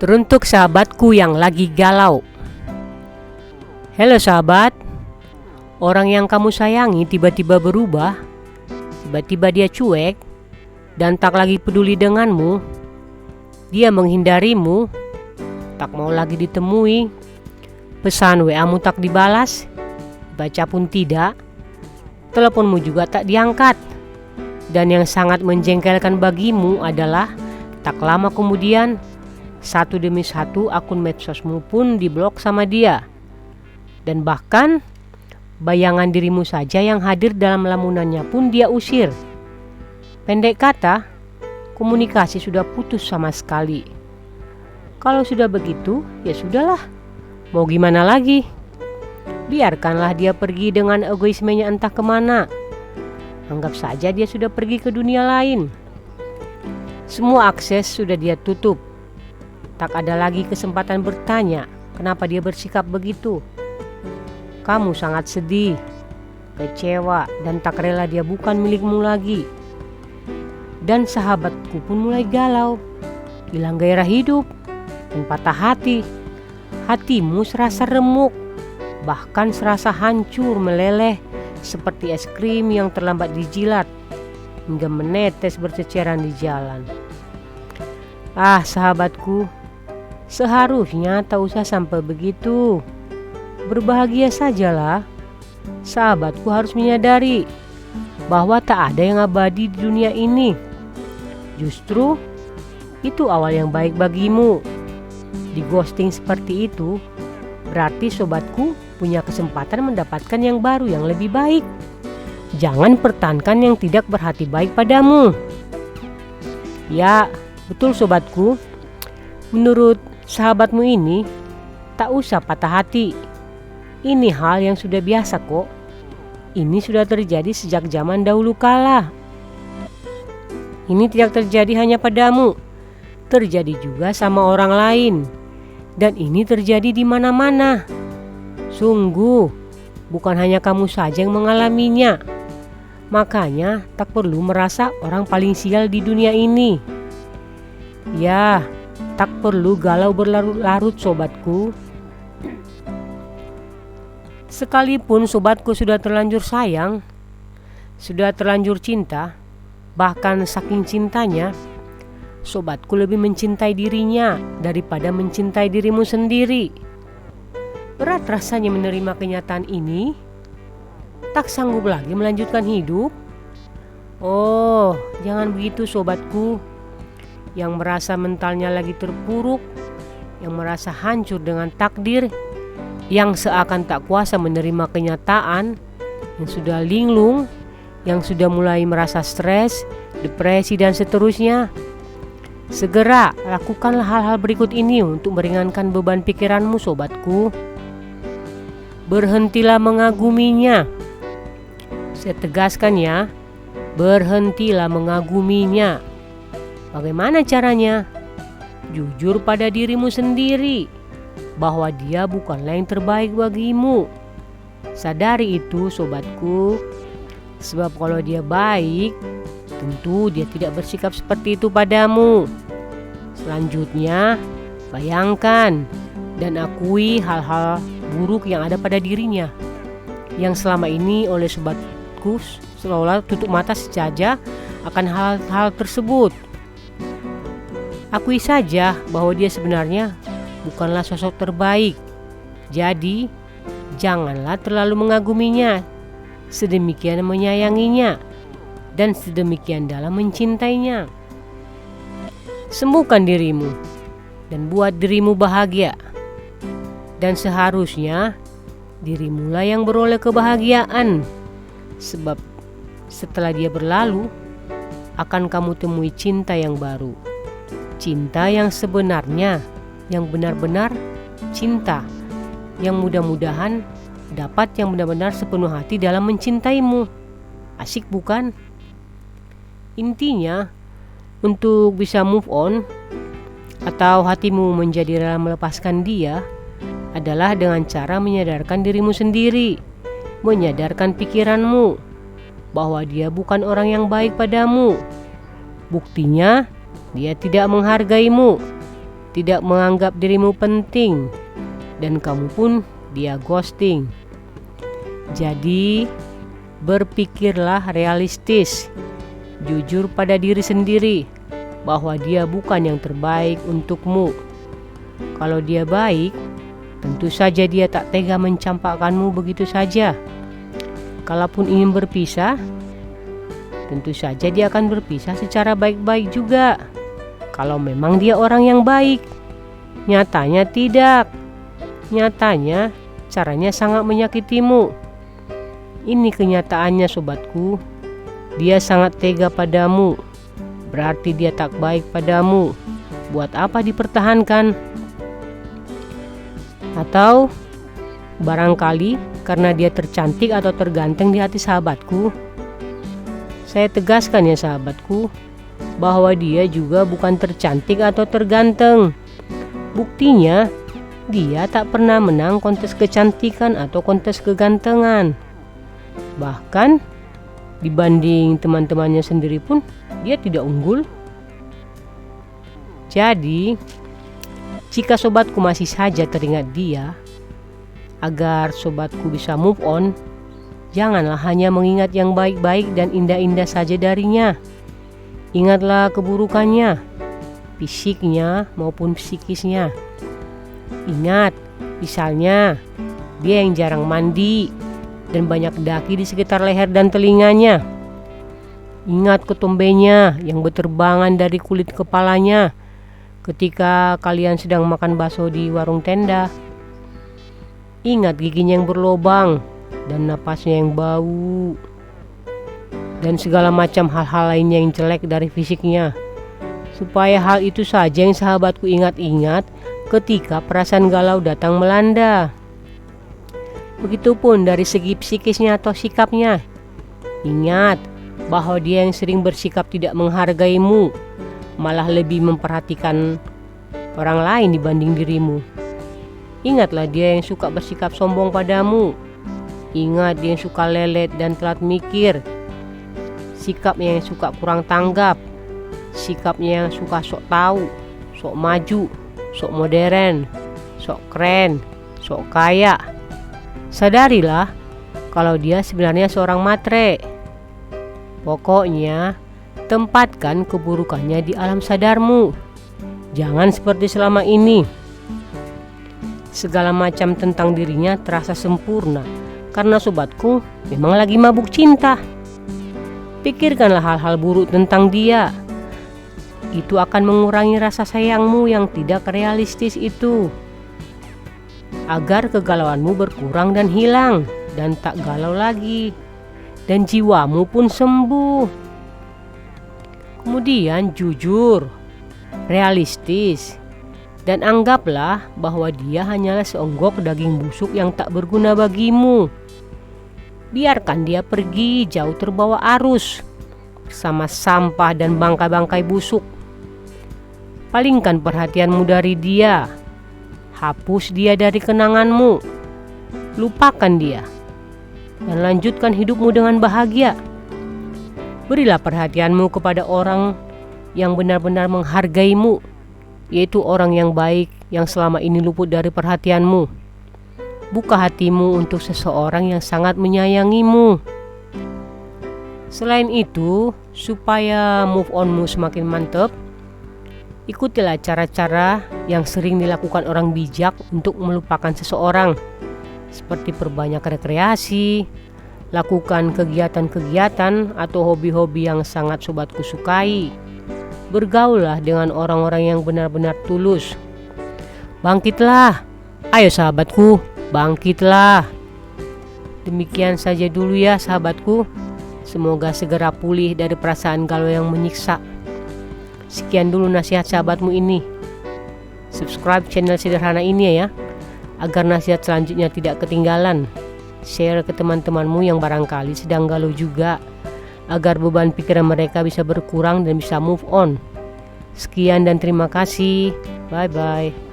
Teruntuk sahabatku yang lagi galau. Halo sahabat, orang yang kamu sayangi tiba-tiba berubah, tiba-tiba dia cuek dan tak lagi peduli denganmu. Dia menghindarimu, tak mau lagi ditemui. Pesan WA-mu tak dibalas, baca pun tidak. Teleponmu juga tak diangkat. Dan yang sangat menjengkelkan bagimu adalah tak lama kemudian satu demi satu akun medsosmu pun diblok sama dia. Dan bahkan bayangan dirimu saja yang hadir dalam lamunannya pun dia usir. Pendek kata, komunikasi sudah putus sama sekali. Kalau sudah begitu, ya sudahlah. Mau gimana lagi? Biarkanlah dia pergi dengan egoismenya entah kemana. Anggap saja dia sudah pergi ke dunia lain. Semua akses sudah dia tutup. Tak ada lagi kesempatan bertanya kenapa dia bersikap begitu. Kamu sangat sedih, kecewa, dan tak rela dia bukan milikmu lagi. Dan sahabatku pun mulai galau, hilang gairah hidup, dan patah hati. Hatimu serasa remuk, bahkan serasa hancur meleleh seperti es krim yang terlambat dijilat hingga menetes berceceran di jalan. Ah sahabatku, seharusnya tak usah sampai begitu. Berbahagia sajalah. Sahabatku harus menyadari bahwa tak ada yang abadi di dunia ini. Justru itu awal yang baik bagimu. Di ghosting seperti itu berarti sobatku punya kesempatan mendapatkan yang baru yang lebih baik. Jangan pertahankan yang tidak berhati baik padamu. Ya, betul sobatku. Menurut sahabatmu ini, tak usah patah hati. Ini hal yang sudah biasa kok. Ini sudah terjadi sejak zaman dahulu kala. Ini tidak terjadi hanya padamu, terjadi juga sama orang lain. Dan ini terjadi di mana-mana. Sungguh, bukan hanya kamu saja yang mengalaminya. Makanya tak perlu merasa orang paling sial di dunia ini. Ya, tak perlu galau berlarut-larut sobatku. Sekalipun sobatku sudah terlanjur sayang, sudah terlanjur cinta, bahkan saking cintanya, sobatku lebih mencintai dirinya daripada mencintai dirimu sendiri. Berat rasanya menerima kenyataan ini. Tak sanggup lagi melanjutkan hidup. Oh, jangan begitu sobatku. Yang merasa mentalnya lagi terpuruk, yang merasa hancur dengan takdir, yang seakan tak kuasa menerima kenyataan, yang sudah linglung, yang sudah mulai merasa stres, depresi dan seterusnya. Segera lakukanlah hal-hal berikut ini untuk meringankan beban pikiranmu sobatku. Berhentilah mengaguminya. Saya tegaskan ya, berhentilah mengaguminya. Bagaimana caranya? Jujur pada dirimu sendiri bahwa dia bukanlah yang terbaik bagimu. Sadari itu sobatku. Sebab kalau dia baik, tentu dia tidak bersikap seperti itu padamu. Selanjutnya, bayangkan dan akui hal-hal buruk yang ada pada dirinya, yang selama ini oleh sobatku seolah tutup mata saja akan hal-hal tersebut. Akui saja bahwa dia sebenarnya bukanlah sosok terbaik. Jadi, janganlah terlalu mengaguminya, sedemikian menyayanginya, dan sedemikian dalam mencintainya. Sembuhkan dirimu dan buat dirimu bahagia. Dan seharusnya dirimulah yang beroleh kebahagiaan. Sebab setelah dia berlalu, akan kamu temui cinta yang baru. Cinta yang sebenarnya, yang benar-benar cinta, yang mudah-mudahan dapat yang benar-benar sepenuh hati dalam mencintaimu. Asik bukan? Intinya, untuk bisa move on atau hatimu menjadi rela melepaskan dia adalah dengan cara menyadarkan dirimu sendiri, menyadarkan pikiranmu bahwa dia bukan orang yang baik padamu. Buktinya, Dia tidak menghargaimu, tidak menganggap dirimu penting, dan kamu pun dia ghosting. Jadi, berpikirlah realistis, jujur pada diri sendiri bahwa dia bukan yang terbaik untukmu. Kalau dia baik, tentu saja dia tak tega mencampakkanmu begitu saja. Kalaupun ingin berpisah, tentu saja dia akan berpisah secara baik-baik juga. Kalau memang dia orang yang baik. Nyatanya tidak. Nyatanya caranya sangat menyakitimu. Ini kenyataannya sobatku. Dia sangat tega padamu. Berarti dia tak baik padamu. Buat apa dipertahankan? Atau barangkali karena dia tercantik atau terganteng di hati sahabatku. Saya tegaskan ya sahabatku, bahwa dia juga bukan tercantik atau terganteng. Buktinya, dia tak pernah menang kontes kecantikan atau kontes kegantengan. Bahkan, dibanding teman-temannya sendiri pun, dia tidak unggul. Jadi, jika sobatku masih saja teringat dia, agar sobatku bisa move on, janganlah hanya mengingat yang baik-baik dan indah-indah saja darinya. Ingatlah keburukannya, fisiknya maupun psikisnya. Ingat, misalnya dia yang jarang mandi dan banyak daki di sekitar leher dan telinganya. Ingat ketombenya yang berterbangan dari kulit kepalanya ketika kalian sedang makan bakso di warung tenda. Ingat giginya yang berlobang dan napasnya yang bau, dan segala macam hal-hal lainnya yang jelek dari fisiknya. Supaya hal itu saja yang sahabatku ingat-ingat ketika perasaan galau datang melanda. Begitupun dari segi psikisnya atau sikapnya. Ingat bahwa dia yang sering bersikap tidak menghargaimu, malah lebih memperhatikan orang lain dibanding dirimu. Ingatlah dia yang suka bersikap sombong padamu. Ingat dia yang suka lelet dan telat mikir. Sikapnya yang suka kurang tanggap, sikapnya yang suka sok tahu, sok maju, sok modern, sok keren, sok kaya. Sadarilah kalau dia sebenarnya seorang matre. Pokoknya tempatkan keburukannya di alam sadarmu. Jangan seperti selama ini. Segala macam tentang dirinya terasa sempurna karena sobatku memang lagi mabuk cinta. Pikirkanlah hal-hal buruk tentang dia. Itu akan mengurangi rasa sayangmu yang tidak realistis itu. Agar kegalauanmu berkurang dan hilang, dan tak galau lagi. Dan jiwamu pun sembuh. Kemudian jujur, realistis, dan anggaplah bahwa dia hanyalah seonggok daging busuk yang tak berguna bagimu. Biarkan dia pergi jauh terbawa arus bersama sampah dan bangkai-bangkai busuk. Palingkan perhatianmu dari dia. Hapus dia dari kenanganmu. Lupakan dia dan lanjutkan hidupmu dengan bahagia. Berilah perhatianmu kepada orang yang benar-benar menghargaimu, yaitu orang yang baik yang selama ini luput dari perhatianmu. Buka hatimu untuk seseorang yang sangat menyayangimu. Selain itu, supaya move onmu semakin mantap, ikutilah cara-cara yang sering dilakukan orang bijak untuk melupakan seseorang, seperti perbanyak rekreasi, lakukan kegiatan-kegiatan atau hobi-hobi yang sangat sobatku sukai. Bergaullah dengan orang-orang yang benar-benar tulus. Bangkitlah, ayo sahabatku, bangkitlah. Demikian saja dulu ya sahabatku. Semoga segera pulih dari perasaan galau yang menyiksa. Sekian dulu nasihat sahabatmu ini. Subscribe channel sederhana ini ya, agar nasihat selanjutnya tidak ketinggalan. Share ke teman-temanmu yang barangkali sedang galau juga, agar beban pikiran mereka bisa berkurang dan bisa move on. Sekian dan terima kasih. Bye bye.